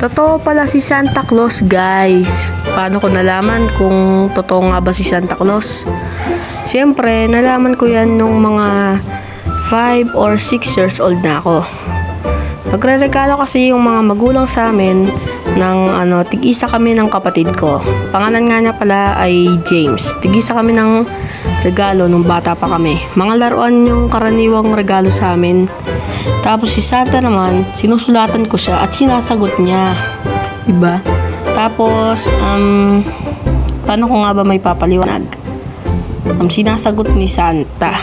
Totoo pala si Santa Claus, guys. Paano ko nalaman kung totoo nga ba si Santa Claus? Siyempre, nalaman ko yan nung mga 5 or 6 years old na ako. Nagre-regalo kasi yung mga magulang sa amin ng tig-isa kami ng kapatid ko. Pangalan nga niya pala ay James. Tig-isa kami ng regalo nung bata pa kami. Mga laruan yung karaniwang regalo sa amin. Tapos si Santa naman, sinusulatan ko siya at sinasagot niya. Diba? Tapos, paano ko nga ba may papaliwanag? Sinasagot ni Santa.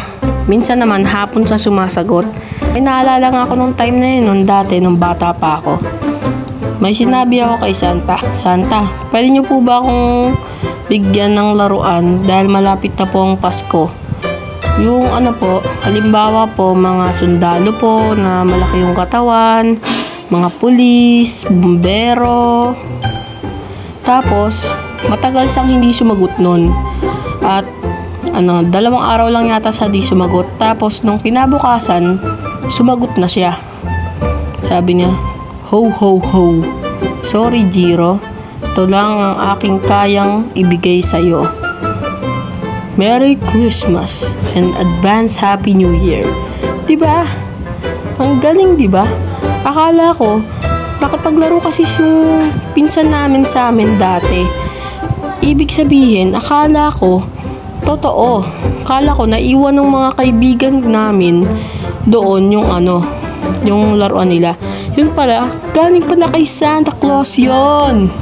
Minsan naman, hapon siya sumasagot. May naalala nga ako nung time na yun, nung dati, nung bata pa ako. May sinabi ako kay Santa, Santa, pwede niyo po ba akong bigyan ng laruan dahil malapit na po ang Pasko? Yung halimbawa po, mga sundalo po na malaki yung katawan, mga pulis, bumbero. Tapos, matagal siyang hindi sumagot nun. At, 2 araw lang yata siya di sumagot. Tapos, nung kinabukasan, sumagot na siya. Sabi niya, ho ho ho. Sorry, Jiro. Ito lang ang aking kayang ibigay sa'yo. Merry Christmas and advance Happy New Year. Diba? Ang galing, diba? Akala ko, nakapaglaro kasi yung pinsan namin sa amin dati. Ibig sabihin, akala ko, totoo. Akala ko, naiwan ng mga kaibigan namin doon yung laruan nila. Yun pala, galing pala kay Santa Claus yun.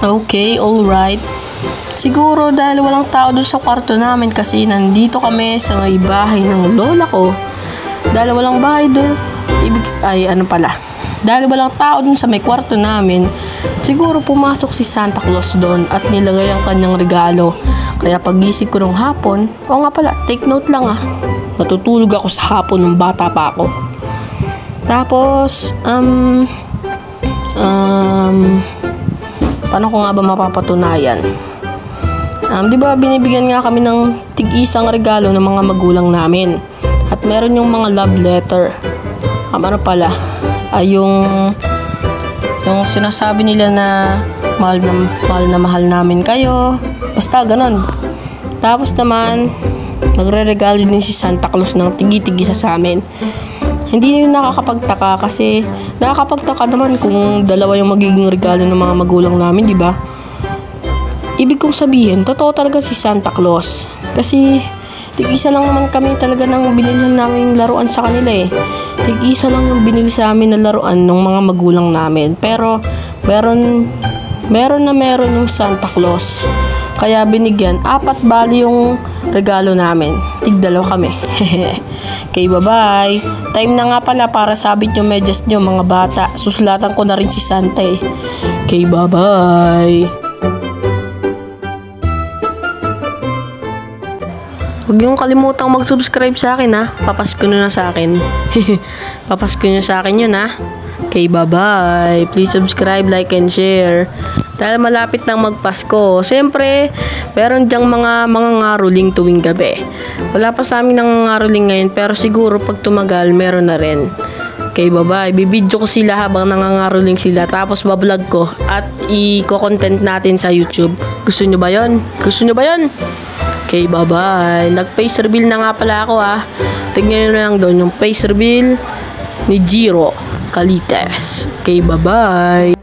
Okay, alright. Siguro dahil walang tao doon sa kwarto namin kasi nandito kami sa may bahay ng lola ko. Dahil walang bahay doon, dahil walang tao doon sa may kwarto namin, siguro pumasok si Santa Claus doon at nilagay ang kanyang regalo. Kaya pagising ko nung hapon, take note lang natutulog ako sa hapon nung bata pa ako. Tapos, paano ko nga ba mapapatunayan? Di ba binibigyan nga kami ng tig-isang regalo ng mga magulang namin. At meron yung mga love letter. Yung sinasabi nila na mahal namin kayo. Basta ganun. Tapos naman, nagre-regalo din si Santa Claus ng tigi-tigisa sa amin. Hindi yun nakakapagtaka kasi nakakapagtaka naman kung 2 yung magiging regalo ng mga magulang namin, di ba? Ibig kong sabihin, totoo talaga si Santa Claus. Kasi, tig-isa lang naman kami talaga ng binilhan namin laruan sa kanila eh. Tig-isa lang yung binili sa amin na laruan ng mga magulang namin. Pero, meron yung Santa Claus. Kaya binigyan, 4 bali yung regalo namin. Tig-2 kami. Okay, bye-bye. Time na nga pala para sabit yung medyas nyo mga bata. Susulatan ko na rin si Santa eh. Okay, bye-bye. Huwag niyong kalimutang mag-subscribe sa akin Papasko na sa akin. Papasko nyo sa akin yun Okay, bye-bye. Please subscribe, like, and share. Dahil malapit nang magpasko. Siyempre, meron dyang mga ngaruling tuwing gabi. Wala pa sa amin nangangaruling ngayon, pero siguro pag tumagal, meron na rin. Okay, bye-bye. Bibidyo ko sila habang nangangaruling sila. Tapos bablog ko at i-content natin sa YouTube. Gusto nyo ba yun? Okay, bye-bye. Nag-face reveal na nga pala ako Tignan nyo na lang doon yung face reveal ni Jiro Calites. Okay, bye-bye.